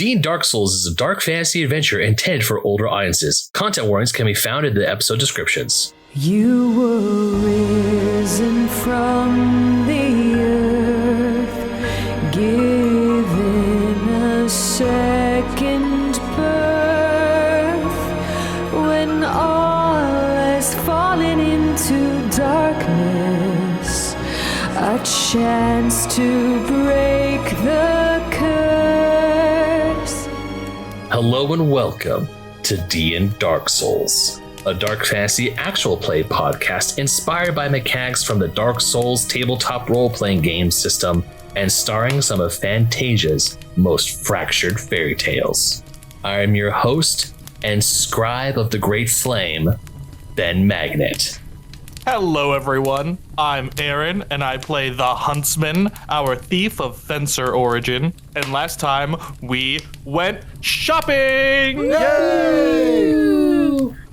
D&Dark Souls is a dark fantasy adventure intended for older audiences. Content warnings can be found in the episode descriptions. You were risen from the earth, given a second birth, when all has fallen into darkness, a chance to break the curse. Hello and welcome to D&Dark Souls, a dark fantasy actual play podcast inspired by mechanics from the Dark Souls tabletop role-playing game system and starring some of Fantasia's most fractured fairy tales. I am your host and scribe of the Great Flame, Ben Magnet. Hello everyone, I'm Aaron and I play the Huntsman, our thief of Fencer origin. And last time we went shopping! Yay!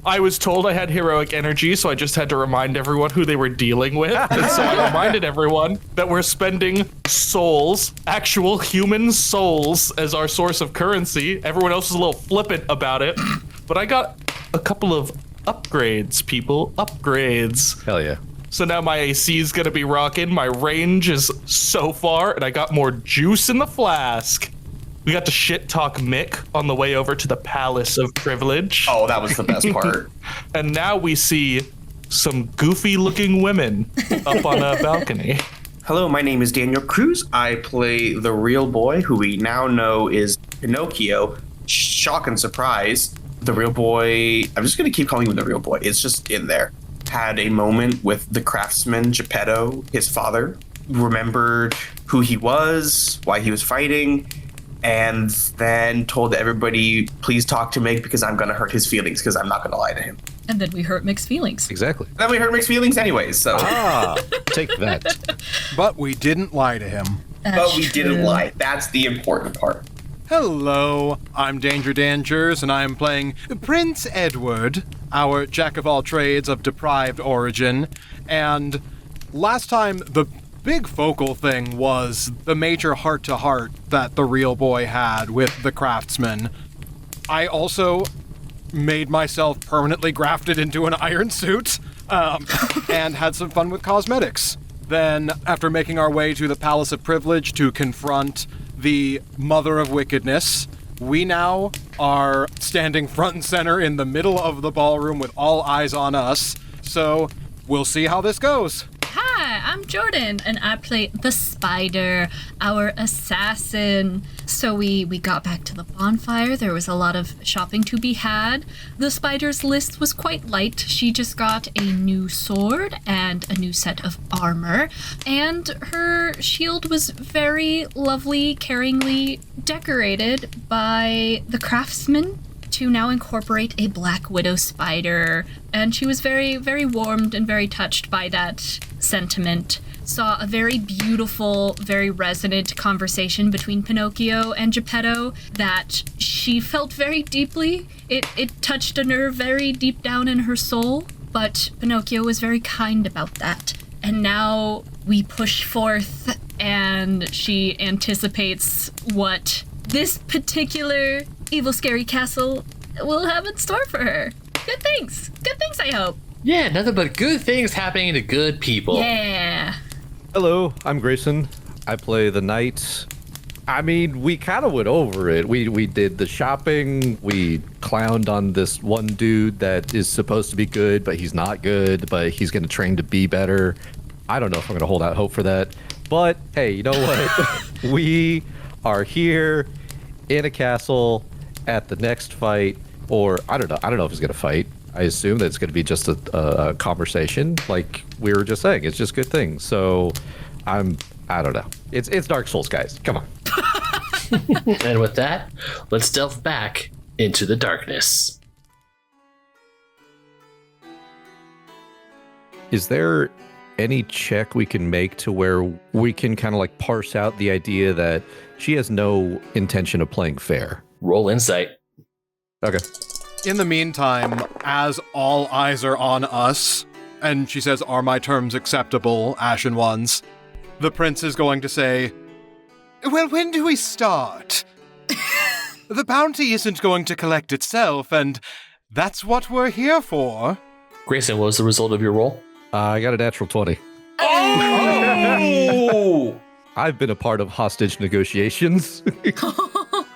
I was told I had heroic energy, so I just had to remind everyone who they were dealing with. And so I reminded everyone that we're spending souls, actual human souls, as our source of currency. Everyone else is a little flippant about it. But I got a couple of upgrades, people. Upgrades. Hell yeah. So now my AC is gonna be rocking. My range is so far, and I got more juice in the flask. We got to shit talk Mick on the way over to the Palace of Privilege. Oh, that was the best part. And now we see some goofy looking women up on a balcony. Hello, my name is Daniel Cruz. I play the real boy, who we now know is Pinocchio. Shock and surprise. The real boy, I'm just going to keep calling him the real boy. It's just in there. Had a moment with the craftsman, Geppetto, his father. Remembered who he was, why he was fighting, and then told everybody, please talk to Mick because I'm going to hurt his feelings because I'm not going to lie to him. And then we hurt Mick's feelings. Exactly. Then we hurt Mick's feelings anyways, so. Take that. But we didn't lie to him. But we didn't lie. That's the important part. Hello, I'm Danger Jerz, and I'm playing Prince Edward, our jack-of-all-trades of deprived origin. And last time, the big focal thing was the major heart-to-heart that the real boy had with the craftsman. I also made myself permanently grafted into an iron suit, and had some fun with cosmetics. Then, after making our way to the Palace of Privilege to confront the Mother of Wickedness, we now are standing front and center in the middle of the ballroom with all eyes on us. So, we'll see how this goes. Hi, I'm Jordan, and I play the Spider, our assassin. So we got back to the bonfire. There was a lot of shopping to be had. The Spider's list was quite light. She just got a new sword and a new set of armor, and her shield was very lovely, caringly decorated by the craftsman to now incorporate a Black Widow spider, and she was very, very warmed and very touched by that sentiment. Saw a very beautiful, very resonant conversation between Pinocchio and Geppetto that she felt very deeply. It touched a nerve very deep down in her soul, but Pinocchio was very kind about that. And now we push forth, and she anticipates what this particular evil scary castle will have in store for her. Good things, I hope. Yeah, nothing but good things happening to good people. Yeah. Hello, I'm Grayson. I play the knight. I mean, we kind of went over it. We did the shopping. We clowned on this one dude that is supposed to be good, but he's not good, but he's going to train to be better. I don't know if I'm going to hold out hope for that. But, hey, you know what? We are here in a castle at the next fight, or I don't know if he's gonna fight. I assume that it's gonna be just a conversation, like we were just saying. It's just good things. So I don't know. It's Dark Souls, guys. Come on. And with that, let's delve back into the darkness. Is there any check we can make to where we can kind of like parse out the idea that she has no intention of playing fair? Roll insight. Okay. In the meantime, as all eyes are on us, and she says, "Are my terms acceptable, Ashen Ones?" the prince is going to say, "Well, when do we start?" the bounty isn't going to collect itself, and that's what we're here for. Grayson, what was the result of your roll? I got a natural 20. Oh! I've been a part of hostage negotiations.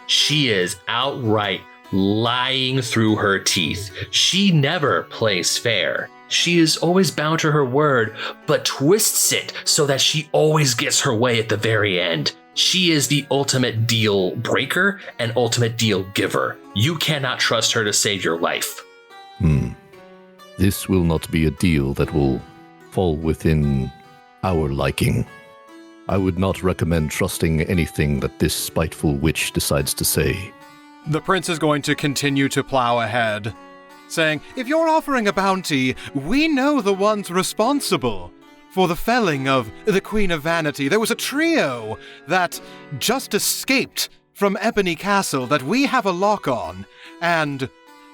She is outright lying through her teeth. She never plays fair. She is always bound to her word, but twists it so that she always gets her way at the very end. She is the ultimate deal breaker and ultimate deal giver. You cannot trust her to save your life. This will not be a deal that will fall within our liking. I would not recommend trusting anything that this spiteful witch decides to say. The prince is going to continue to plow ahead, saying, if you're offering a bounty, we know the ones responsible for the felling of the Queen of Vanity. There was a trio that just escaped from Ebony Castle that we have a lock on, and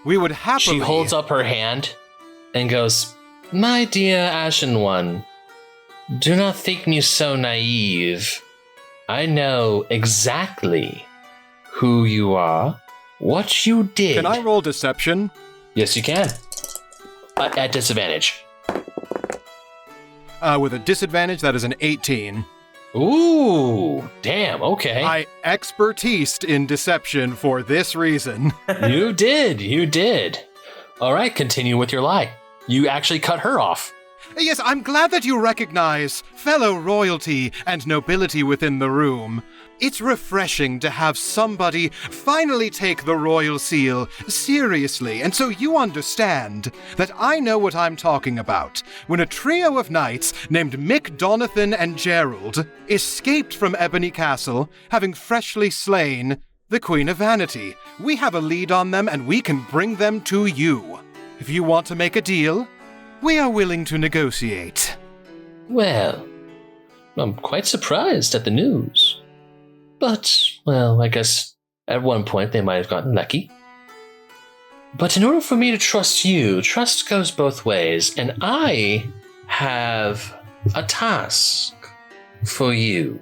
we would happily... She holds up her hand and goes, "My dear Ashen One, do not think me so naive. I know exactly who you are, what you did." Can I roll deception? Yes, you can. At disadvantage. With a disadvantage, that is an 18. Ooh, damn, okay. I expertised in deception for this reason. You did. All right, continue with your lie. You actually cut her off. Yes, I'm glad that you recognize fellow royalty and nobility within the room. It's refreshing to have somebody finally take the royal seal seriously, and so you understand that I know what I'm talking about. When a trio of knights named Mick, Donathan, and Gerald escaped from Ebony Castle, having freshly slain the Queen of Vanity, we have a lead on them and we can bring them to you. If you want to make a deal, we are willing to negotiate. Well, I'm quite surprised at the news. But, well, I guess at one point they might have gotten lucky. But in order for me to trust you, trust goes both ways, and I have a task for you.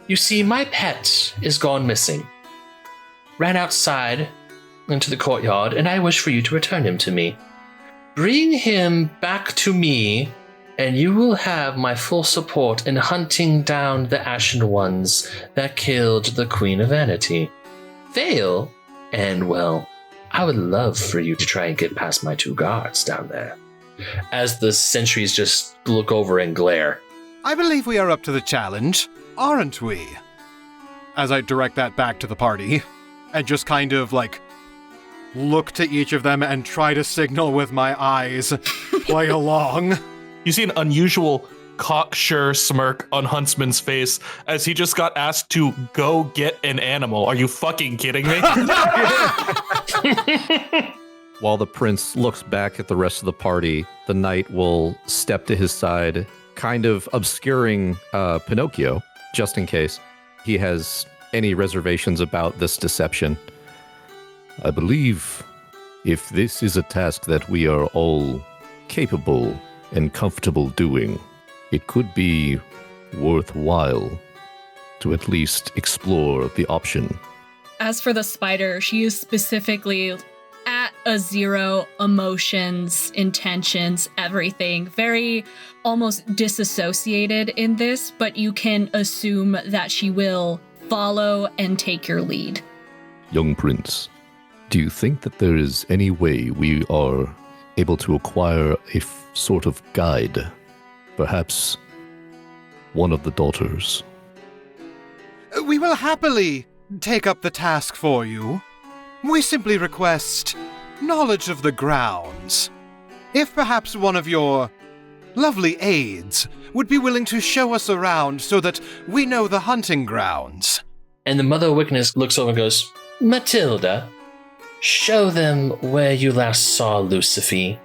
You see, my pet is gone missing. Ran outside into the courtyard, and I wish for you to return him to me. Bring him back to me, and you will have my full support in hunting down the Ashen Ones that killed the Queen of Vanity. Fail, and well, I would love for you to try and get past my 2 guards down there. As the sentries just look over and glare. I believe we are up to the challenge, aren't we? As I direct that back to the party, and just kind of look to each of them and try to signal with my eyes, play along. You see an unusual cocksure smirk on Huntsman's face as he just got asked to go get an animal. Are you fucking kidding me? While the prince looks back at the rest of the party, the knight will step to his side, kind of obscuring Pinocchio, just in case he has any reservations about this deception. I believe if this is a task that we are all capable and comfortable doing, it could be worthwhile to at least explore the option. As for the spider, she is specifically at a 0, emotions, intentions, everything. Very almost disassociated in this, but you can assume that she will follow and take your lead. Young prince, do you think that there is any way we are able to acquire a sort of guide? Perhaps one of the daughters? We will happily take up the task for you. We simply request knowledge of the grounds. If perhaps one of your lovely aides would be willing to show us around so that we know the hunting grounds. And the Mother of Wickedness looks over and goes, "Matilda, show them where you last saw Lucifer.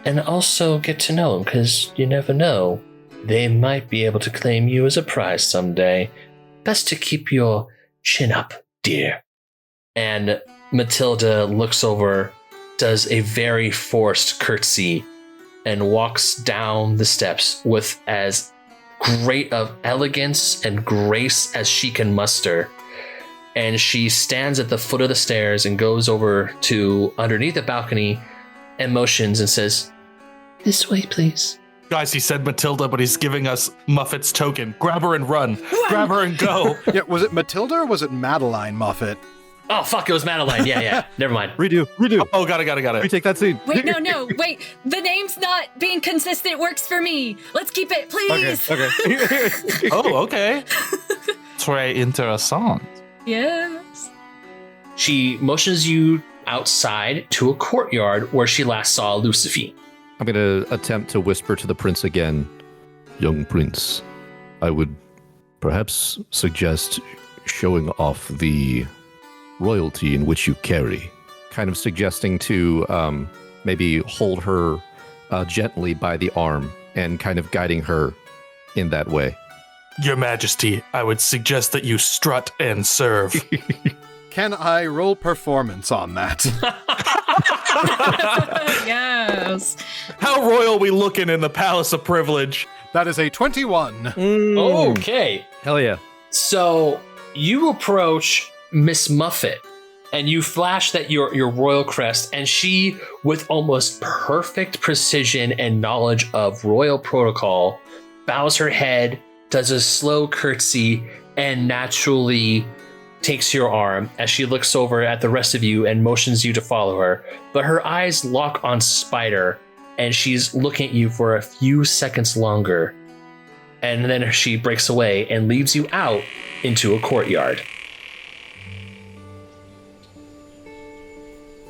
And also get to know him, because you never know. They might be able to claim you as a prize someday. Best to keep your chin up, dear." And Matilda looks over, does a very forced curtsy, and walks down the steps with as great of elegance and grace as she can muster. and she stands at the foot of the stairs and goes over to underneath the balcony and motions and says, "This way, please." Guys, he said Matilda, but he's giving us Muffet's token. Grab her and run. Grab her and go. Yeah, was it Matilda or was it Madeline Muffet? Oh, fuck, it was Madeline. Yeah. Never mind. Redo. Oh, got it. Retake that scene. Wait, no, wait. The name's not being consistent works for me. Let's keep it, please. Okay. Oh, okay. Très intéressant. Yes. She motions you outside to a courtyard where she last saw Lucifer. I'm going to attempt to whisper to the prince again. Young prince, I would perhaps suggest showing off the royalty in which you carry. Kind of suggesting to maybe hold her gently by the arm and kind of guiding her in that way. Your Majesty, I would suggest that you strut and serve. Can I roll performance on that? Yes. How royal we looking in the Palace of Privilege? That is a 21. Okay. Hell yeah. So you approach Miss Muffet and you flash that your royal crest, and she, with almost perfect precision and knowledge of royal protocol, bows her head, does a slow curtsy, and naturally takes your arm as she looks over at the rest of you and motions you to follow her. But her eyes lock on Spider, and she's looking at you for a few seconds longer. And then she breaks away and leaves you out into a courtyard.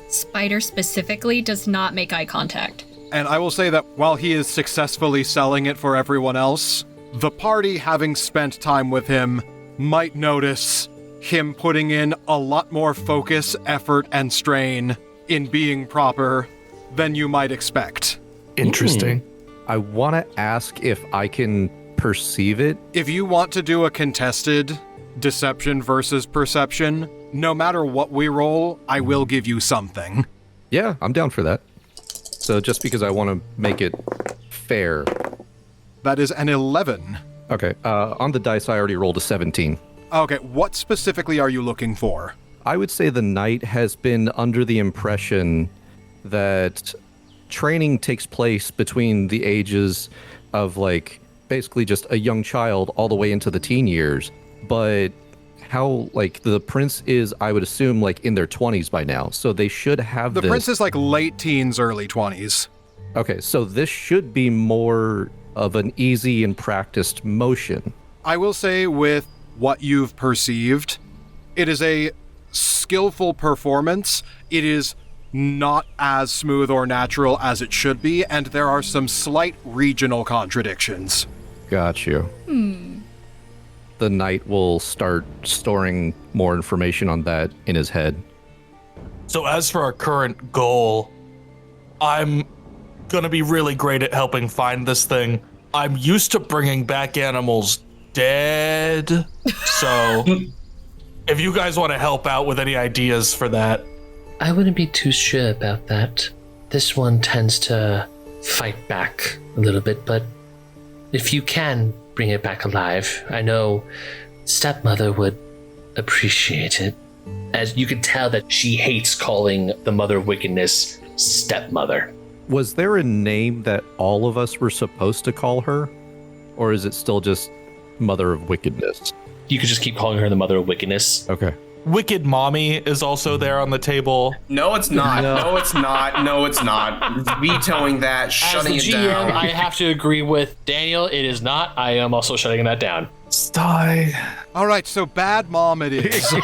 Spider specifically does not make eye contact. And I will say that while he is successfully selling it for everyone else, the party, having spent time with him, might notice him putting in a lot more focus, effort, and strain in being proper than you might expect. Interesting. I want to ask if I can perceive it. If you want to do a contested deception versus perception, no matter what we roll, I will give you something. Yeah, I'm down for that. So just because I want to make it fair. That is an 11. Okay, on the dice I already rolled a 17. Okay, what specifically are you looking for? I would say the knight has been under the impression that training takes place between the ages of, like, basically just a young child all the way into the teen years. But how, like, the prince is, I would assume, like, in their 20s by now. So they should have The prince is like late teens, early 20s. Okay, so this should be more of an easy and practiced motion. I will say with what you've perceived, it is a skillful performance. It is not as smooth or natural as it should be, and there are some slight regional contradictions. Got you. The knight will start storing more information on that in his head. So as for our current goal, I'm gonna be really great at helping find this thing. I'm used to bringing back animals dead. So if you guys want to help out with any ideas for that. I wouldn't be too sure about that. This one tends to fight back a little bit, but if you can bring it back alive, I know stepmother would appreciate it. As you can tell that she hates calling the Mother of Wickedness stepmother. Was there a name that all of us were supposed to call her? Or is it still just Mother of Wickedness? You could just keep calling her the Mother of Wickedness. Okay. Wicked Mommy is also there on the table. No, it's not. No, it's not. No, it's not. Vetoing that, As shutting the it GM, down. I have to agree with Daniel. It is not. I am also shutting that down. Sty. All right, so bad mom it is.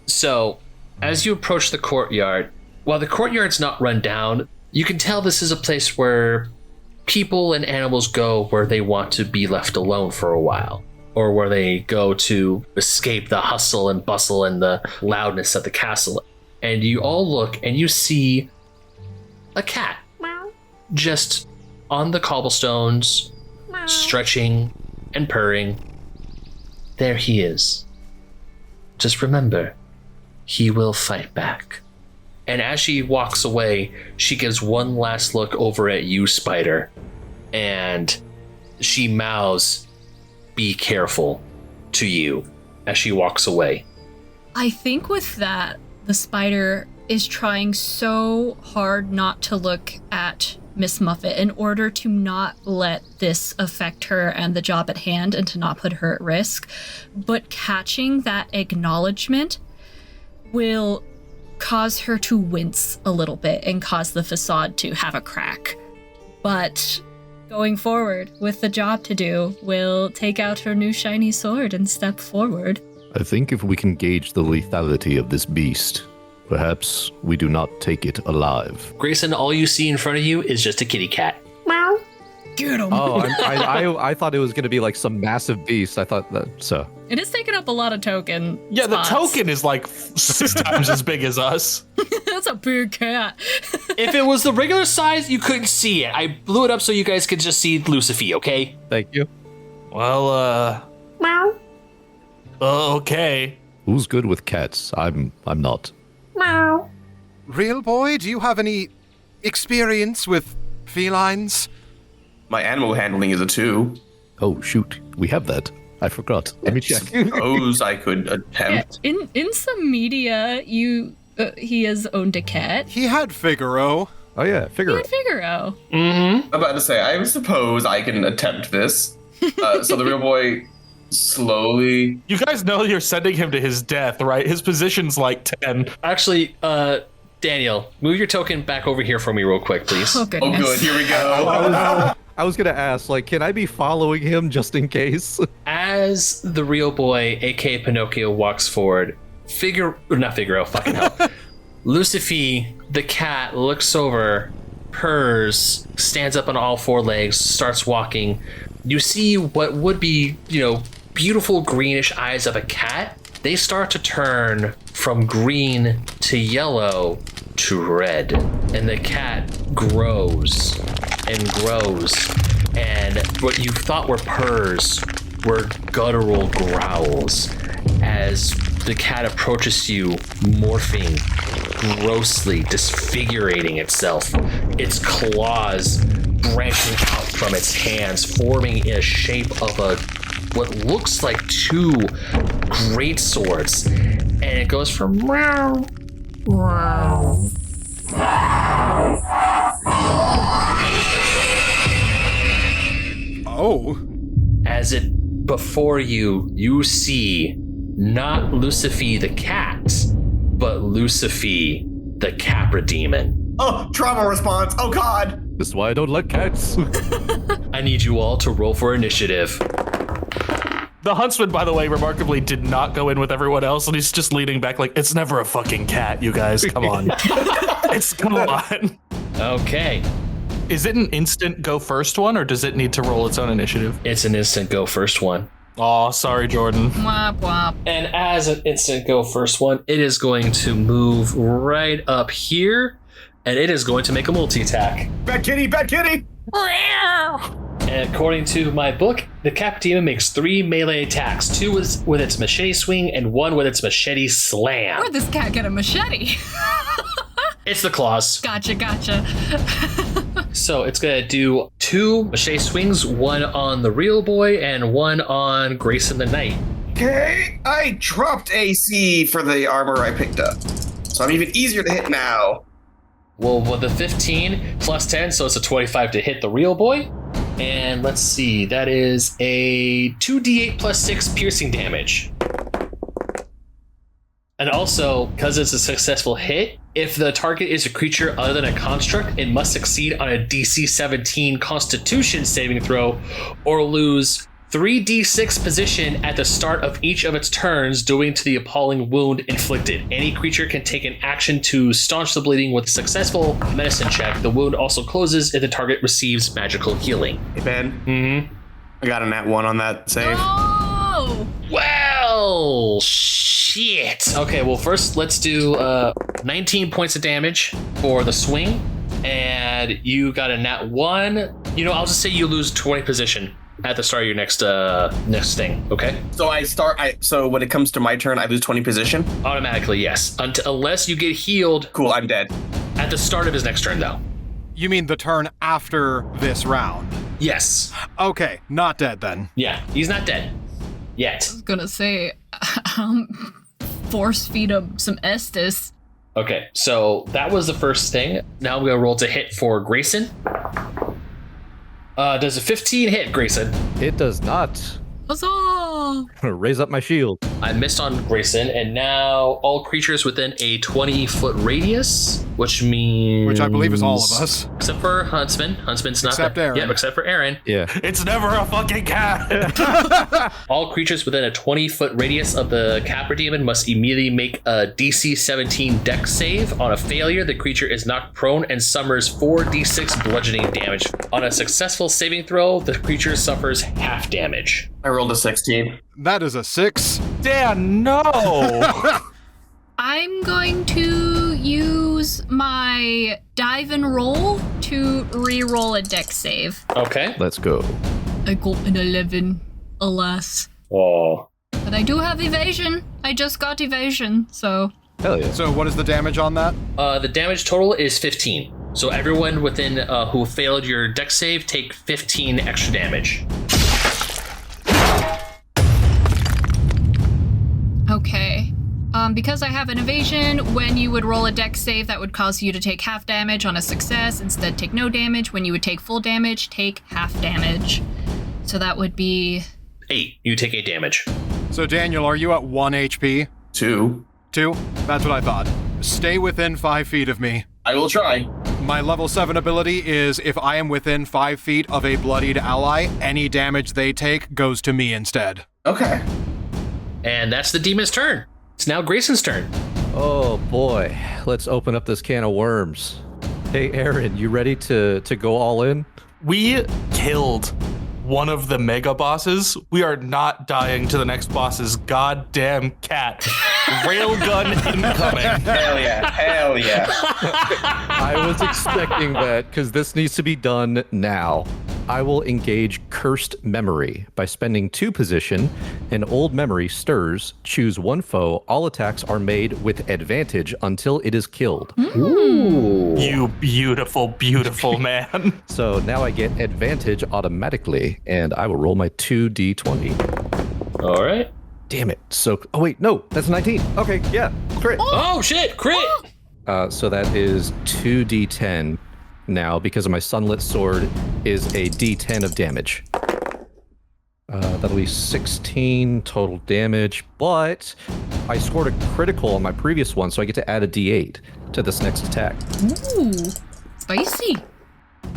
So, as you approach the courtyard, while the courtyard's not run down, you can tell this is a place where people and animals go where they want to be left alone for a while, or where they go to escape the hustle and bustle and the loudness of the castle. And you all look and you see a cat just on the cobblestones, stretching and purring. There he is. Just remember, he will fight back. And as she walks away, she gives one last look over at you, Spider, and she mouths, "Be careful," to you. as she walks away. I think with that, the spider is trying so hard not to look at Miss Muffet in order to not let this affect her and the job at hand and to not put her at risk. But catching that acknowledgement will cause her to wince a little bit and cause the facade to have a crack. But going forward with the job to do, will take out her new shiny sword and step forward. I think if we can gauge the lethality of this beast, perhaps we do not take it alive. Grayson, all you see in front of you is just a kitty cat. Get him! Oh, I thought it was going to be like some massive beast. I thought that, so. It is taking up a lot of token Yeah, the spots. token is like 6 times as big as us. That's a big cat. If it was the regular size, you couldn't see it. I blew it up so you guys could just see Lucifer, okay? Thank you. Well, okay. Who's good with cats? I'm not. Real boy, do you have any experience with felines? My animal handling is a 2. Oh, shoot. We have that. I forgot. Let me check. Suppose I could attempt. Yeah, in some media, he has owned a cat. He had Figaro. Oh, yeah. Figure it. Figaro. I'm about to say, I suppose I can attempt this. So the real boy slowly... You guys know you're sending him to his death, right? His position's like 10. Actually, Daniel, move your token back over here for me real quick, please. Oh, goodness. Oh, good. Here we go. I was going to ask, like, can I be following him just in case? As the real boy, aka Pinocchio, walks forward, Lucifer, the cat, looks over, purrs, stands up on all 4 legs, starts walking. You see what would be, beautiful greenish eyes of a cat. They start to turn from green to yellow to red, and the cat grows and grows, and what you thought were purrs were guttural growls as the cat approaches you, morphing, grossly disfigurating itself, its claws branching out from its hands, forming in a shape of what looks like 2 great swords, and it goes from meow, meow. Oh. As it before you see not Lucifer the cat, but Lucifer the Capra demon. Oh, trauma response. Oh, God. This is why I don't like cats. I need you all to roll for initiative. The Huntsman, by the way, remarkably did not go in with everyone else, and he's just leaning back like, it's never a fucking cat, you guys. Come on. Come on. Okay. Is it an instant go first one, or does it need to roll its own initiative? It's an instant go first one. Aw, sorry, Jordan. Womp womp. And as an instant go first one, it is going to move right up here, and it is going to make a multi-attack. Bad kitty, bad kitty. And according to my book, the Cap Demon makes 3 melee attacks, 2 with its machete swing and 1 with its machete slam. Where'd this cat get a machete? It's the claws. Gotcha. So it's going to do 2 machete swings, 1 on the real boy and 1 on Grayson the Knight. Okay, I dropped AC for the armor I picked up, so I'm even easier to hit now. Well, with the 15 plus 10, so it's a 25 to hit the real boy. And let's see, that is a 2d8 plus 6 piercing damage. And also, because it's a successful hit, if the target is a creature other than a construct, it must succeed on a DC 17 Constitution saving throw or lose 3d6 position at the start of each of its turns, due to the appalling wound inflicted. Any creature can take an action to staunch the bleeding with a successful medicine check. The wound also closes if the target receives magical healing. Hey, Ben. I got a nat 1 on that save. Oh! Well, shit. Okay, well, first let's do 19 points of damage for the swing. And you got a nat 1. I'll just say you lose 20 position at the start of your next thing, okay? So when it comes to my turn, I lose 20 position? Automatically, yes. Unless you get healed. Cool, I'm dead. At the start of his next turn, though. You mean the turn after this round? Yes. Okay, not dead then. Yeah, he's not dead. Yet. I was gonna say, Force feed him some Estus. Okay, so that was the first thing. Now I'm going to roll to hit for Grayson. Does a 15 hit, Grayson? It does not. Huzzah! I'm gonna raise up my shield. I missed on Grayson, and now all creatures within a 20-foot radius, which means... Which I believe is all of us. Except for Huntsman. Huntsman's not Except there. Aaron. Yeah, except for Aaron. Yeah. It's never a fucking cat. All creatures within a 20-foot radius of the Capra Demon must immediately make a DC 17 Dex save. On a failure, the creature is knocked prone and summers 4d6 bludgeoning damage. On a successful saving throw, the creature suffers half damage. I rolled a 16. That is a 6. Dan, no. I'm going to use my dive and roll to re-roll a dex save. Okay. Let's go. I got an 11, alas. Oh. But I do have evasion. I just got evasion, so... Hell yeah. So what is the damage on that? The damage total is 15. So everyone within who failed your dex save take 15 extra damage. Okay. Because I have an evasion, when you would roll a dex save, that would cause you to take half damage on a success. Instead, take no damage. When you would take full damage, take half damage. So that would be... 8. You take 8 damage. So Daniel, are you at 1 HP? 2. 2? That's what I thought. Stay within 5 feet of me. I will try. My level 7 ability is if I am within 5 feet of a bloodied ally, any damage they take goes to me instead. Okay. And that's the demon's turn. It's now Grayson's turn. Oh boy. Let's open up this can of worms. Hey Aaron, you ready to go all in? We killed one of the mega bosses. We are not dying to the next boss's goddamn cat. Railgun incoming. Hell yeah. Hell yeah. I was expecting that because this needs to be done now. I will engage Cursed Memory. By spending 2 position, an old memory stirs. Choose 1 foe. All attacks are made with advantage until it is killed. Ooh. You beautiful, beautiful man. So now I get advantage automatically, and I will roll my 2d20. All right. Damn it. So, oh wait, no, that's 19. Okay, yeah, crit. Oh, shit. Crit. So that is 2d10 now because of my sunlit sword is a d10 of damage. That'll be 16 total damage, but I scored a critical on my previous one, so I get to add a d8 to this next attack. Ooh, spicy.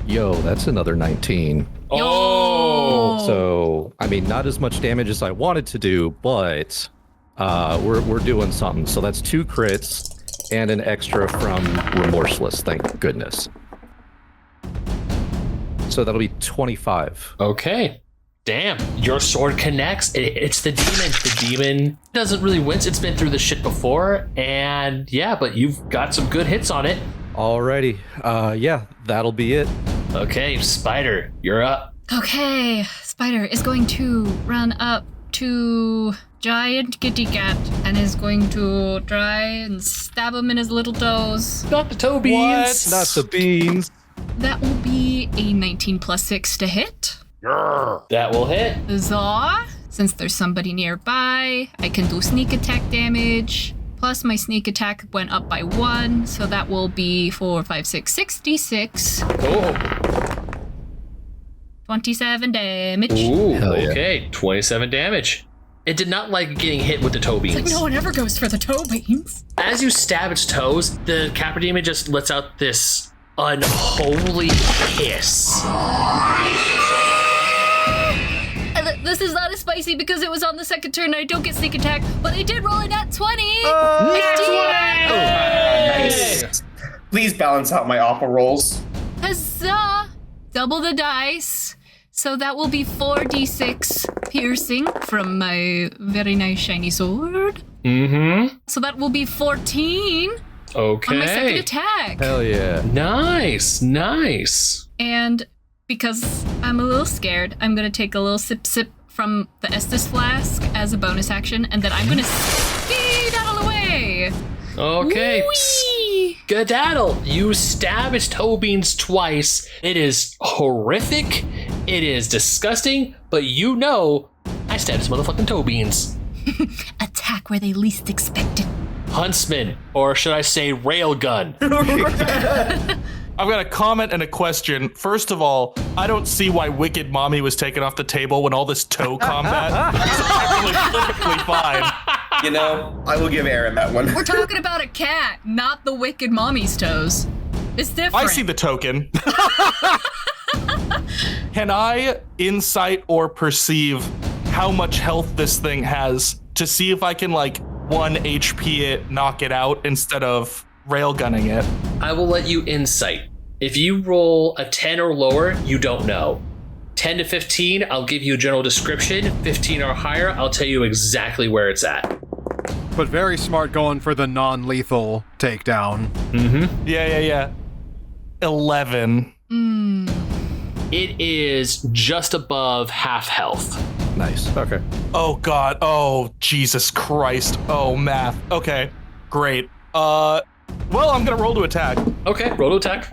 Yo, that's another 19. Oh. So, I mean, not as much damage as I wanted to do, but we're doing something. So that's 2 crits and an extra from Remorseless, thank goodness. So that'll be 25. Okay. Damn, your sword connects. It's the demon. The demon doesn't really wince. It's been through this shit before. And yeah, but you've got some good hits on it. Alrighty. Yeah, that'll be it. Okay, Spider, you're up. Okay, Spider is going to run up to Giant Kitty Cat and is going to try and stab him in his little toes. Not the toe beans. Not the beans. That will be a 19 plus 6 to hit. That will hit. Huzzah! Since there's somebody nearby, I can do sneak attack damage. Plus my sneak attack went up by 1, so that will be 4, 5, 6, 66. Oh. 27 damage. Ooh, Hell yeah. okay. 27 damage. It did not like getting hit with the toe beans. Like no one ever goes for the toe beans. As you stab its toes, the Capra Demon just lets out this unholy hiss. This is not as spicy because it was on the second turn and I don't get sneak attack, but I did roll a nat 20! Nice. Please balance out my awful rolls. Huzzah! Double the dice. So that will be 4d6 piercing from my very nice shiny sword. Mm-hmm. So that will be 14 Okay. on my second attack. Hell yeah. Nice, nice. And because I'm a little scared, I'm going to take a little sip from the Estus flask as a bonus action, and then I'm going to skedaddle away. Okay. Whee! Skedaddle. You stab its toe beans twice. It is horrific. It is disgusting, but you know I stabbed its motherfucking toe beans. Attack where they least expect it. Huntsman, or should I say railgun? I've got a comment and a question. First of all, I don't see why Wicked Mommy was taken off the table when all this toe combat is actually perfectly fine. You know, I will give Aaron that one. We're talking about a cat, not the Wicked Mommy's toes. It's different. I see the token. Can I insight or perceive how much health this thing has to see if I can, 1 HP it, knock it out, instead of railgunning it? I will let you insight. If you roll a 10 or lower, you don't know. 10 to 15, I'll give you a general description. 15 or higher, I'll tell you exactly where it's at. But very smart going for the non-lethal takedown. Mm-hmm. Yeah. 11. It is just above half health. Nice. Okay. Oh, God. Oh, Jesus Christ. Oh, math. Okay, great. Well, I'm going to roll to attack. Okay, roll to attack.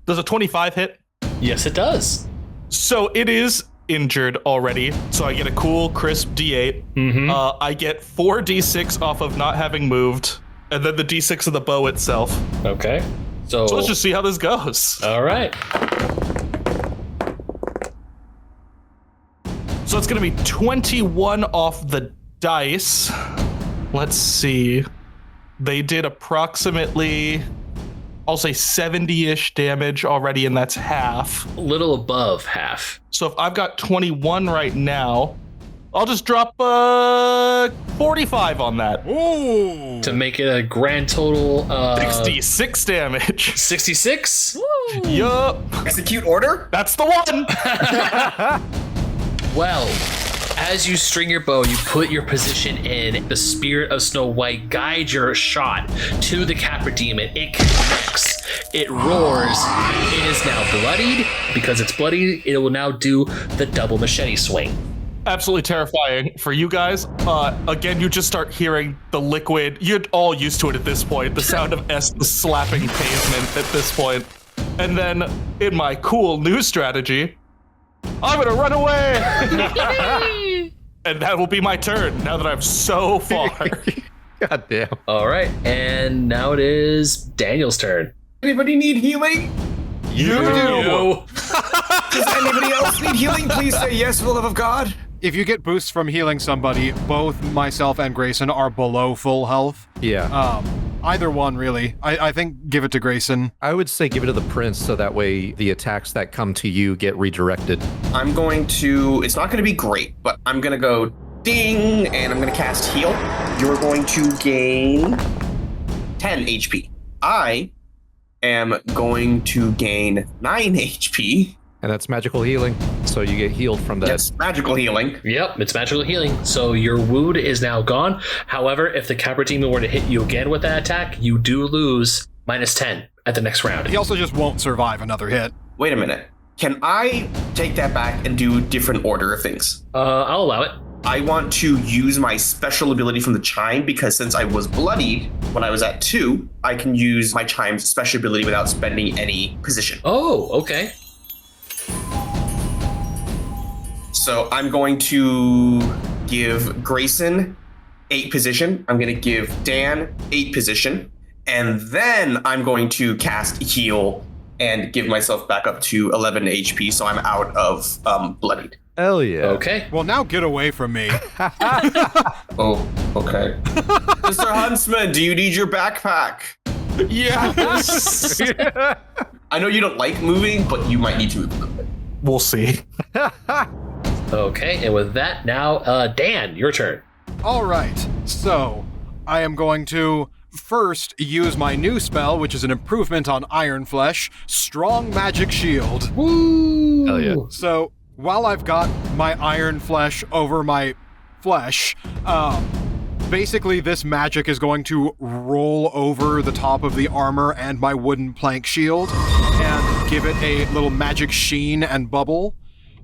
Does a 25 hit? Yes, it does. So it is injured already, so I get a cool, crisp D8. Mm-hmm. I get 4d6 off of not having moved, and then the d6 of the bow itself. Okay. So So let's just see how this goes. all right. So it's going to be 21 off the dice. Let's see. They did approximately, I'll say 70-ish damage already, and that's half. A little above half. So if I've got 21 right now, I'll just drop 45 on that. Ooh! To make it a grand total of 66 damage. 66? Yup. Execute order? That's the one. Well, as you string your bow, you put your position in. The spirit of Snow White guides your shot to the Capra Demon. It connects. It roars. It is now bloodied. Because it's bloodied, it will now do the double machete swing. Absolutely terrifying for you guys. Again, you just start hearing the liquid. You're all used to it at this point. The sound of Estes slapping pavement at this point. And then, in my cool new strategy, I'm gonna run away! And that will be my turn, now that I'm so far. God damn. All right, and now it is Daniel's turn. Anybody need healing? You do! Does anybody else need healing? Please say yes for the love of God. If you get boosts from healing somebody, both myself and Grayson are below full health. Yeah. Either one, really. I think give it to Grayson. I would say give it to the prince so that way the attacks that come to you get redirected. I'm going to, it's not going to be great, but I'm going to go ding, and I'm going to cast heal. You're going to gain 10 HP. I am going to gain 9 HP. And that's magical healing. So you get healed from that. Yes, magical healing. Yep, it's magical healing. So your wound is now gone. However, if the Capra Demon were to hit you again with that attack, you do lose -10 at the next round. He also just won't survive another hit. Wait a minute. Can I take that back and do different order of things? I'll allow it. I want to use my special ability from the chime because since I was bloodied when I was at 2, I can use my chime's special ability without spending any position. Oh, okay. So I'm going to give Grayson 8 position. I'm going to give Dan 8 position. And then I'm going to cast heal and give myself back up to 11 HP so I'm out of bloodied. Hell yeah. Okay. Well, now get away from me. Oh, okay. Mr. Huntsman, do you need your backpack? Yes! I know you don't like moving, but you might need to move a little bit. We'll see. Okay, and with that, now, Dan, your turn. All right, so I am going to first use my new spell, which is an improvement on Iron Flesh, Strong Magic Shield. Woo! Hell yeah. So while I've got my Iron Flesh over my flesh, basically this magic is going to roll over the top of the armor and my wooden plank shield and give it a little magic sheen and bubble.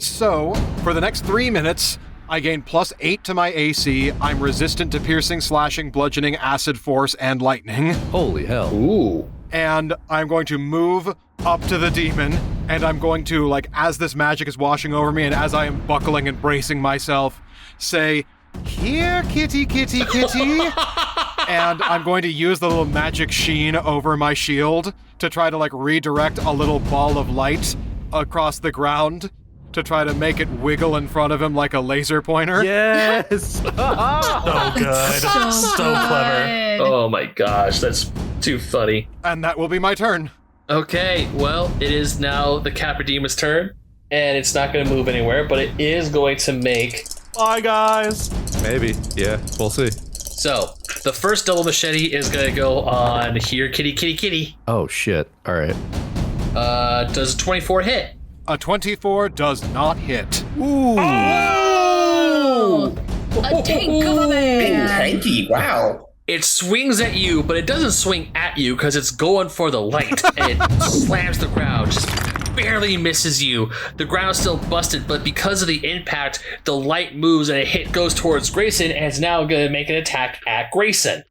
So, for the next 3 minutes, I gain +8 to my AC. I'm resistant to piercing, slashing, bludgeoning, acid, force, and lightning. Holy hell. Ooh. And I'm going to move up to the demon, and I'm going to, as this magic is washing over me and as I am buckling and bracing myself, say, Here, kitty, kitty, kitty. And I'm going to use the little magic sheen over my shield to try to like redirect a little ball of light across the ground to try to make it wiggle in front of him like a laser pointer. Yes. So good. So clever. Oh my gosh, that's too funny. And that will be my turn. Okay, well, it is now the Capademon's turn, and it's not going to move anywhere, but it is going to make... Bye, guys. Maybe. Yeah, we'll see. So, the first double machete is going to go on here, kitty, kitty, kitty. Oh, shit. All right. Does a 24 hit? A 24 does not hit. Ooh. Oh! A tank of a man! Hanky, wow. It swings at you, but it doesn't swing at you because it's going for the light, and it slams the ground, just barely misses you. The ground's still busted, but because of the impact, the light moves and it goes towards Grayson, and it's now going to make an attack at Grayson.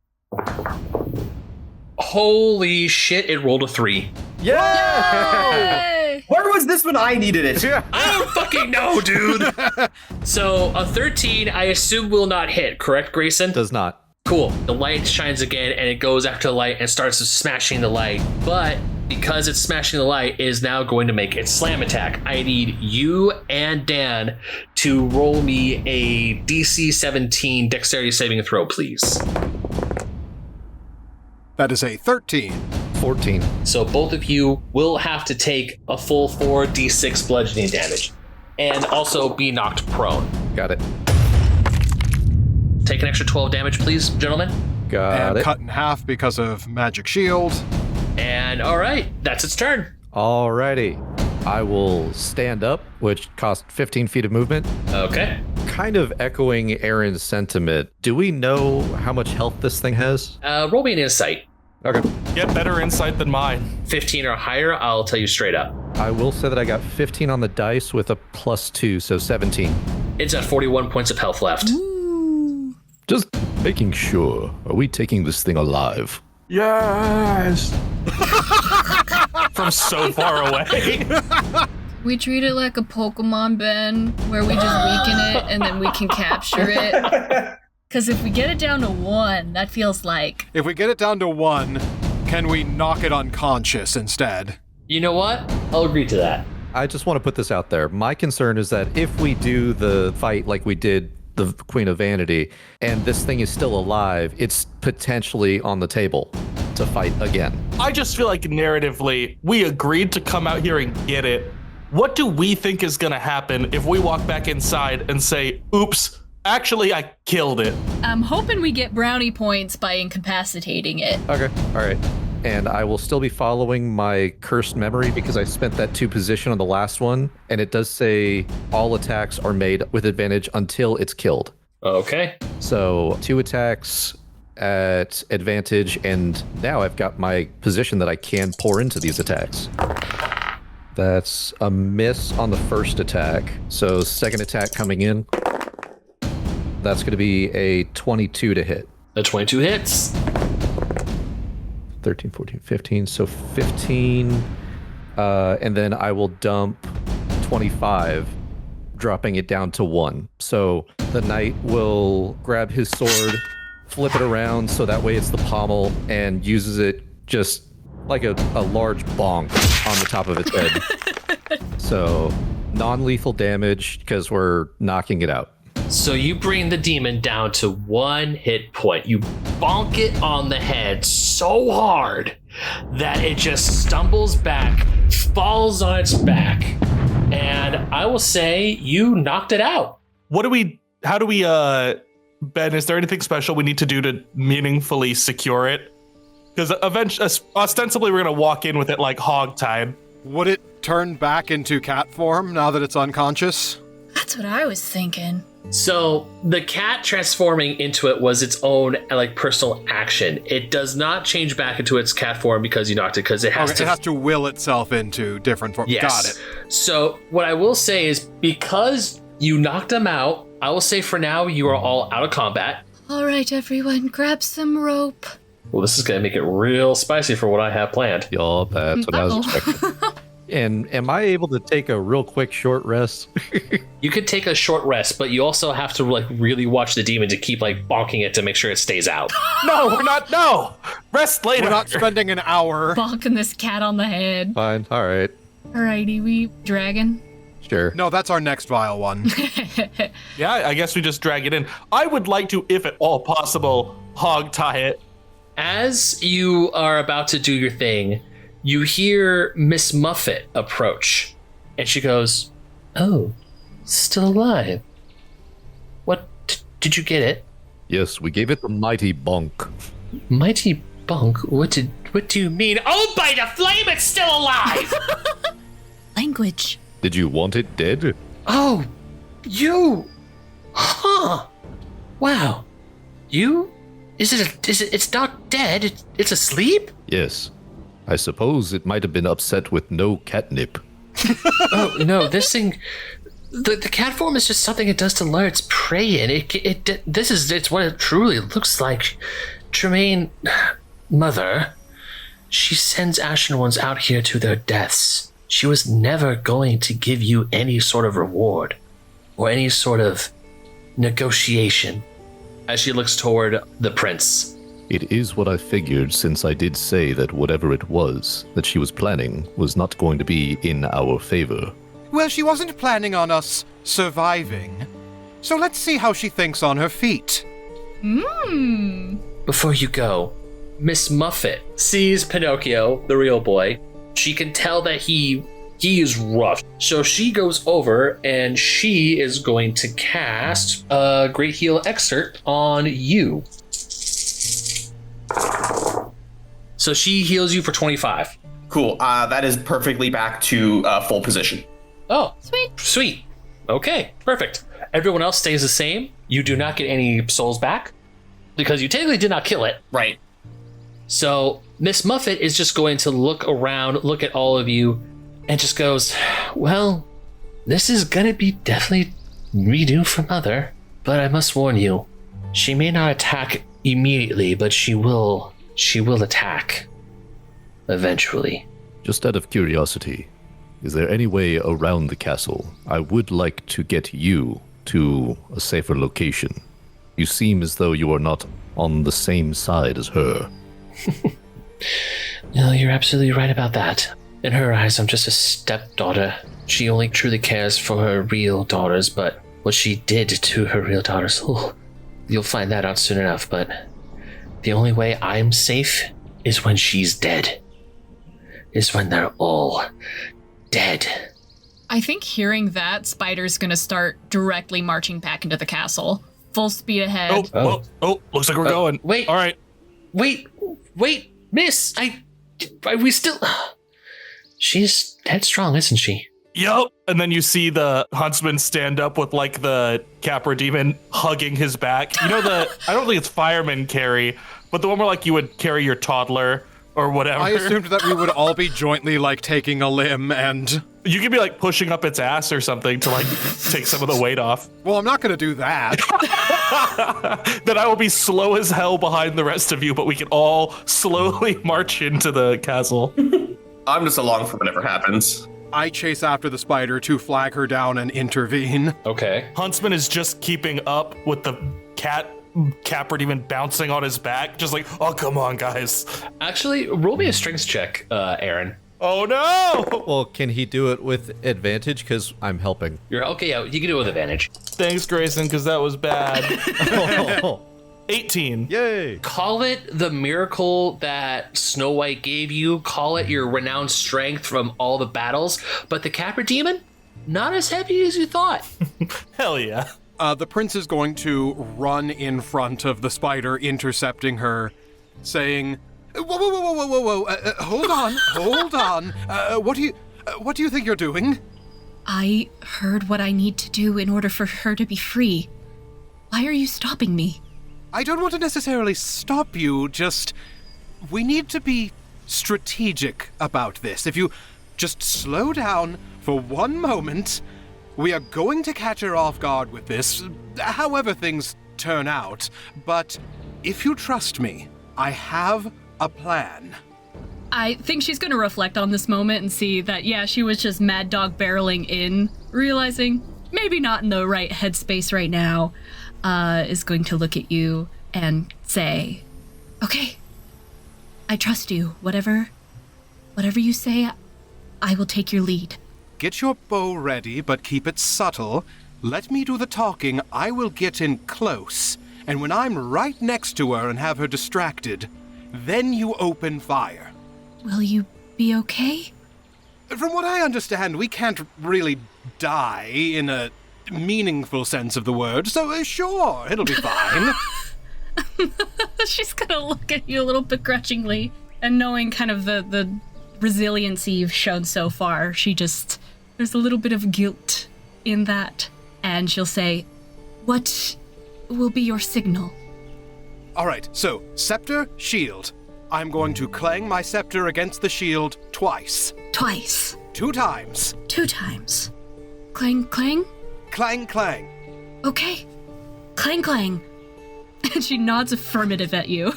Holy shit, it rolled a 3. Yay! Where was this when I needed it? I don't fucking know, dude. So a 13, I assume will not hit, correct, Grayson? Does not. Cool. The light shines again, and it goes after the light and starts smashing the light. But because it's smashing the light, it is now going to make its slam attack. I need you and Dan to roll me a DC 17 dexterity saving throw, please. That is a 13. 14. So both of you will have to take a full 4d6 bludgeoning damage, and also be knocked prone. Got it. Take an extra 12 damage, please, gentlemen. Got And it. cut in half because of magic shield. And all right, that's its turn. Alrighty. I will stand up, which costs 15 feet of movement. Okay. Kind of echoing Aaron's sentiment. Do we know how much health this thing has? Roll me an insight. Okay. Get better insight than mine. 15 or higher, I'll tell you straight up. I will say that I got 15 on the dice with a +2, so 17. It's at 41 points of health left. Just making sure. Are we taking this thing alive? Yes. From so far away. We treat it like a Pokemon, Ben, where we just weaken it and then we can capture it. Because if we get it down to 1, that feels like... If we get it down to 1, can we knock it unconscious instead? You know what? I'll agree to that. I just want to put this out there. My concern is that if we do the fight like we did the Queen of Vanity, and this thing is still alive, it's potentially on the table to fight again. I just feel like narratively, we agreed to come out here and get it. What do we think is going to happen if we walk back inside and say, oops, actually, I killed it? I'm hoping we get brownie points by incapacitating it. Okay, all right. And I will still be following my cursed memory because I spent that 2 position on the last one, and it does say all attacks are made with advantage until it's killed. Okay. So 2 attacks at advantage, and now I've got my position that I can pour into these attacks. That's a miss on the first attack. So second attack coming in, that's going to be a 22 to hit. The 22 hits. 13, 14, 15. So 15. And then I will dump 25, dropping it down to 1. So the knight will grab his sword, flip it around so that way it's the pommel, and uses it just like a large bonk on the top of its head. So non-lethal damage because we're knocking it out. So you bring the demon down to 1 hit point. You bonk it on the head so hard that it just stumbles back, falls on its back, and I will say you knocked it out. How do we, Ben, is there anything special we need to do to meaningfully secure it? Because eventually, ostensibly, we're going to walk in with it like hogtied. Would it turn back into cat form now that it's unconscious? That's what I was thinking. So the cat transforming into it was its own like personal action. It does not change back into its cat form because you knocked it, because it has It has to will itself into different forms. Yes. Got it. So what I will say is, because you knocked them out, I will say for now you are all out of combat. All right, everyone, grab some rope. Well, this is going to make it real spicy for what I have planned. Y'all, that's what I was expecting. And am I able to take a real quick short rest? You could take a short rest, but you also have to like really watch the demon to keep like bonking it to make sure it stays out. No, we're not. No, rest later. We're not spending an hour. Bonking this cat on the head. Fine. All right. Alrighty, we dragon. Sure. No, that's our next vile one. Yeah, I guess we just drag it in. I would like to, if at all possible, hog tie it. As you are about to do your thing, you hear Miss Muffet approach, and she goes, "Oh, still alive. What, did you get it?" Yes, we gave it the mighty bonk. Mighty bonk? What do you mean? Oh, by the flame, it's still alive! Language. Did you want it dead? Oh, you? Huh. Wow. You? It's not dead, it's asleep? Yes. I suppose it might have been upset with no catnip. Oh, no, this thing... The cat form is just something it does to lure its prey in. It's what it truly looks like. Tremaine, Mother, she sends Ashen Ones out here to their deaths. She was never going to give you any sort of reward or any sort of negotiation. As she looks toward the prince. It is what I figured, since I did say that whatever it was that she was planning was not going to be in our favor. Well, she wasn't planning on us surviving. So let's see how she thinks on her feet. Before you go, Miss Muffet sees Pinocchio, the real boy. She can tell that he is rough. So she goes over and she is going to cast a Great Heal Excerpt on you. So she heals you for 25. Cool. That is perfectly back to full position. Oh, sweet. Okay, perfect. Everyone else stays the same. You do not get any souls back because you technically did not kill it. Right. So Miss Muffet is just going to look around, look at all of you, and just goes, "Well, this is gonna be definitely redo for Mother, but I must warn you, she may not attack immediately, but she will attack eventually." Just out of curiosity, is there any way around the castle? I would like to get you to a safer location. You seem as though you are not on the same side as her. No, you're absolutely right about that. In her eyes, I'm just a stepdaughter. She only truly cares for her real daughters, but what she did to her real daughters, you'll find that out soon enough, but the only way I'm safe is when she's dead. Is when they're all dead. I think hearing that, Spider's gonna start directly marching back into the castle. Full speed ahead. Oh, looks like we're going. Wait. All right. Wait, miss, we still... She's headstrong, isn't she? Yup. And then you see the Huntsman stand up with like the Capra demon hugging his back. You know I don't think it's fireman carry, but the one where like you would carry your toddler or whatever. I assumed that we would all be jointly like taking a limb and... You could be like pushing up its ass or something to like take some of the weight off. Well, I'm not going to do that. Then I will be slow as hell behind the rest of you, but we can all slowly march into the castle. I'm just along for whatever happens. I chase after the spider to flag her down and intervene. Okay. Huntsman is just keeping up with the Capra demon bouncing on his back, just like, oh, come on, guys. Actually, roll me a strengths check, Aaron. Oh, no! Well, can he do it with advantage? Because I'm helping. You're okay, yeah, you can do it with advantage. Thanks, Grayson, because that was bad. 18. Yay! Call it the miracle that Snow White gave you. Call it your renowned strength from all the battles. But the Capra demon, not as heavy as you thought. Hell yeah. The prince is going to run in front of the spider, intercepting her, saying, Whoa, hold on. What do you think you're doing? I heard what I need to do in order for her to be free. Why are you stopping me? I don't want to necessarily stop you, just... We need to be strategic about this. If you just slow down for one moment, we are going to catch her off guard with this, however things turn out. But if you trust me, I have a plan. I think she's going to reflect on this moment and see that, yeah, she was just mad dog barreling in, realizing maybe not in the right headspace right now, is going to look at you and say, okay, I trust you. Whatever you say, I will take your lead. Get your bow ready, but keep it subtle. Let me do the talking. I will get in close. And when I'm right next to her and have her distracted, then you open fire. Will you be okay? From what I understand, we can't really die in a meaningful sense of the word, so sure, it'll be fine. She's gonna look at you a little begrudgingly, and knowing kind of the resiliency you've shown so far, there's a little bit of guilt in that, and she'll say, what will be your signal? All right, so scepter, shield. I'm going to clang my scepter against the shield twice. Twice. 2 times. 2 times. Clang, clang? Clang, clang. Okay. Clang, clang. And she nods affirmative at you.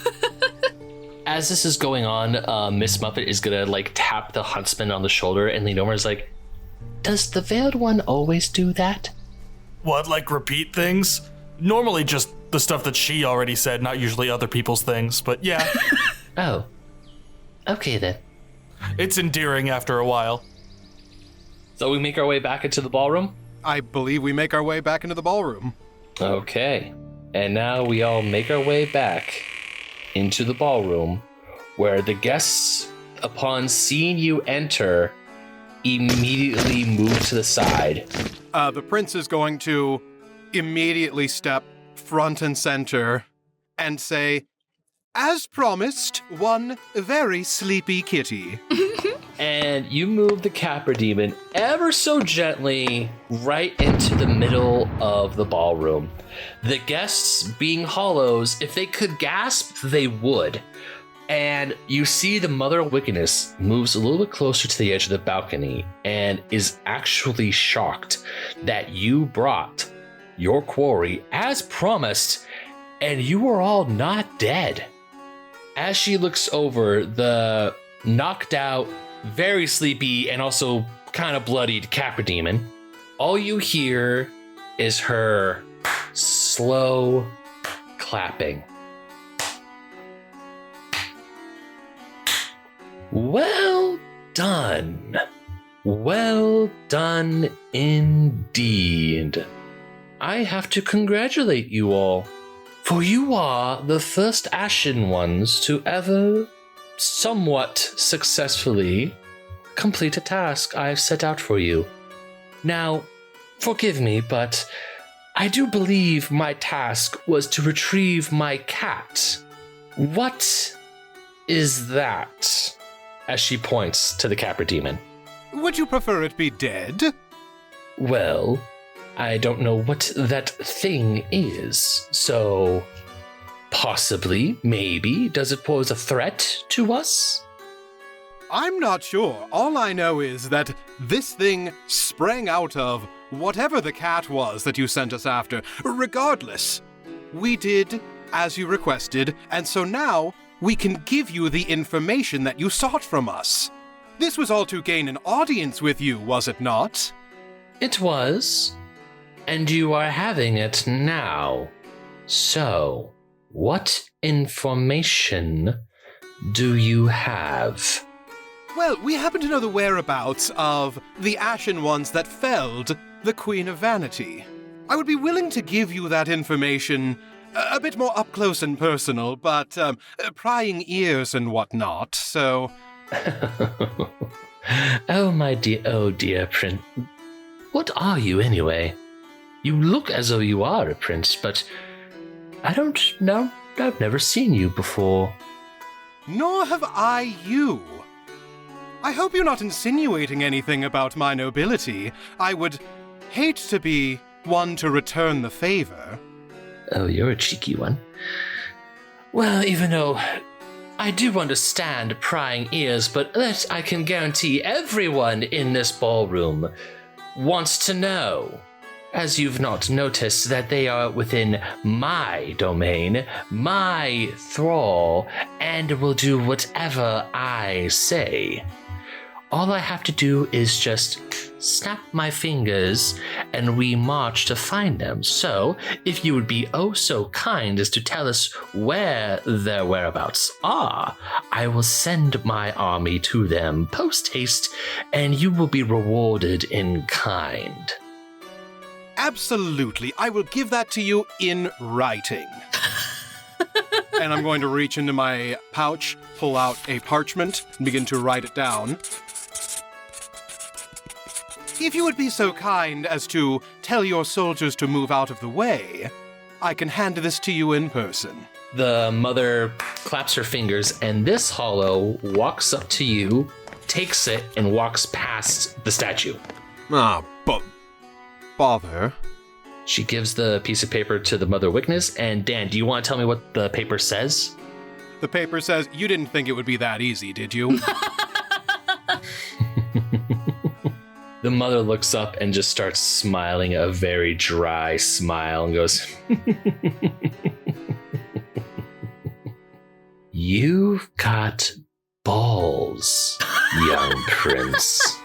As this is going on, Miss Muppet is gonna tap the Huntsman on the shoulder and lean over and is like, does the Veiled One always do that? What, repeat things? Normally just the stuff that she already said, not usually other people's things, but yeah. Oh. Okay then. It's endearing after a while. So we make our way back into the ballroom? I believe we make our way back into the ballroom. Okay. And now we all make our way back into the ballroom, where the guests, upon seeing you enter, immediately move to the side. The prince is going to immediately step front and center and say, as promised, one very sleepy kitty. And you move the Capra Demon ever so gently right into the middle of the ballroom. The guests, being hollows, if they could gasp, they would. And you see the Mother of Wickedness moves a little bit closer to the edge of the balcony and is actually shocked that you brought your quarry as promised, and you are all not dead. As she looks over, the knocked out, very sleepy, and also kind of bloodied Capra Demon, all you hear is her slow clapping. Well done. Well done indeed. I have to congratulate you all, for you are the first Ashen ones to ever somewhat successfully complete a task I have set out for you. Now, forgive me, but I do believe my task was to retrieve my cat. What is that? As she points to the Capra Demon. Would you prefer it be dead? Well, I don't know what that thing is, so possibly, maybe, does it pose a threat to us? I'm not sure. All I know is that this thing sprang out of whatever the cat was that you sent us after. Regardless, we did as you requested, and so now we can give you the information that you sought from us. This was all to gain an audience with you, was it not? It was, and you are having it now. So, what information do you have? Well, we happen to know the whereabouts of the Ashen ones that felled the Queen of Vanity. I would be willing to give you that information a bit more up close and personal, but prying ears and whatnot, so... Oh dear Prince. What are you anyway? You look as though you are a prince, but I don't know. I've never seen you before. Nor have I you. I hope you're not insinuating anything about my nobility. I would hate to be one to return the favor. Oh, you're a cheeky one. Well, even though I do understand prying ears, but that I can guarantee everyone in this ballroom wants to know. as you've not noticed that they are within my domain, my thrall, and will do whatever I say. All I have to do is just snap my fingers and we march to find them. So, if you would be oh so kind as to tell us where their whereabouts are, I will send my army to them post-haste and you will be rewarded in kind. Absolutely. I will give that to you in writing. And I'm going to reach into my pouch, pull out a parchment, and begin to write it down. If you would be so kind as to tell your soldiers to move out of the way, I can hand this to you in person. The mother claps her fingers, and this hollow walks up to you, takes it, and walks past the statue. But bother. She gives the piece of paper to the Mother of Wickedness, and Dan, do you want to tell me what the paper says? The paper says, you didn't think it would be that easy, did you? The mother looks up and just starts smiling a very dry smile and goes, "You've got balls, young prince.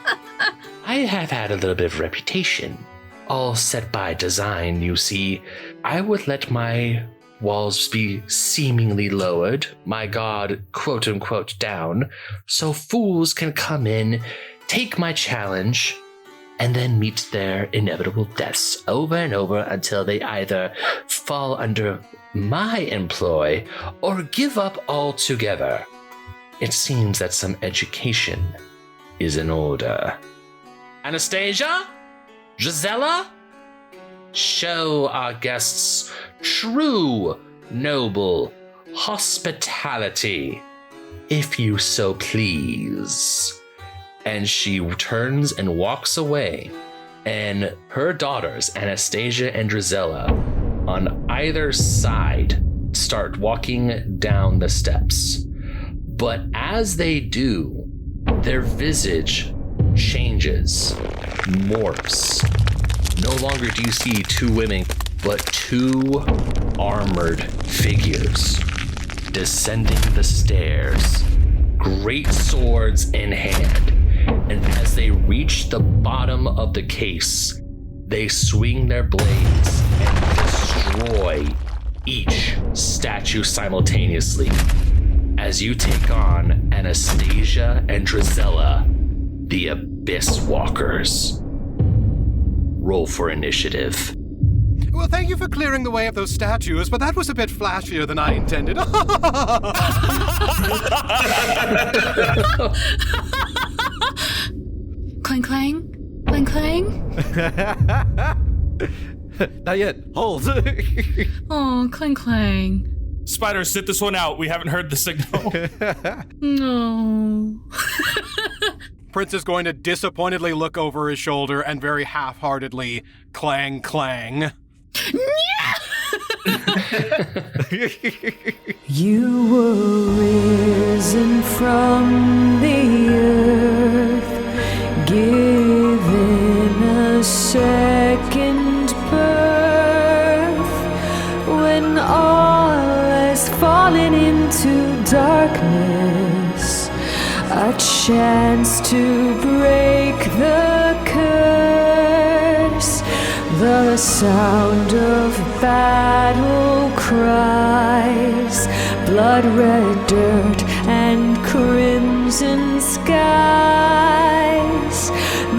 I have had a little bit of reputation, all set by design, you see. I would let my walls be seemingly lowered, my guard quote-unquote down, so fools can come in, take my challenge, and then meet their inevitable deaths over and over until they either fall under my employ or give up altogether. It seems that some education is in order. Anastasia? Gisela? Show our guests true, noble hospitality, if you so please." And she turns and walks away, and her daughters, Anastasia and Drizella, on either side, start walking down the steps. But as they do, their visage changes, morphs. No longer do you see two women, but two armored figures descending the stairs, great swords in hand. And as they reach the bottom of the case, they swing their blades and destroy each statue simultaneously. As you take on Anastasia and Drizella, the Abyss Walkers. Roll for initiative. Well, thank you for clearing the way of those statues, but that was a bit flashier than I intended. Clang, clang. Clang, clang. Not yet. Hold. Oh, clang, clang. Spider, sit this one out. We haven't heard the signal. No. Prince is going to disappointedly look over his shoulder and very half-heartedly clang, clang. You were risen from the earth, given a second birth, when all has fallen into darkness, a chance to break the curse. The sound of battle cries, blood-red dirt and crimson skies.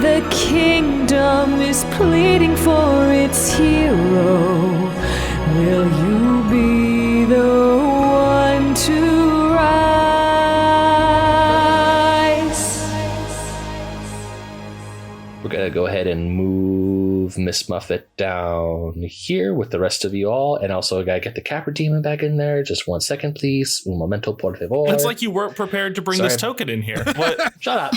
The kingdom is pleading for its hero. Will you be the one to rise? We're gonna go ahead and move Miss Muffet down here with the rest of you all, and also I gotta get the Capra Demon back in there. Just 1 second, please. Un momento, por favor. It's like you weren't prepared to bring this token in here. What? Shut up.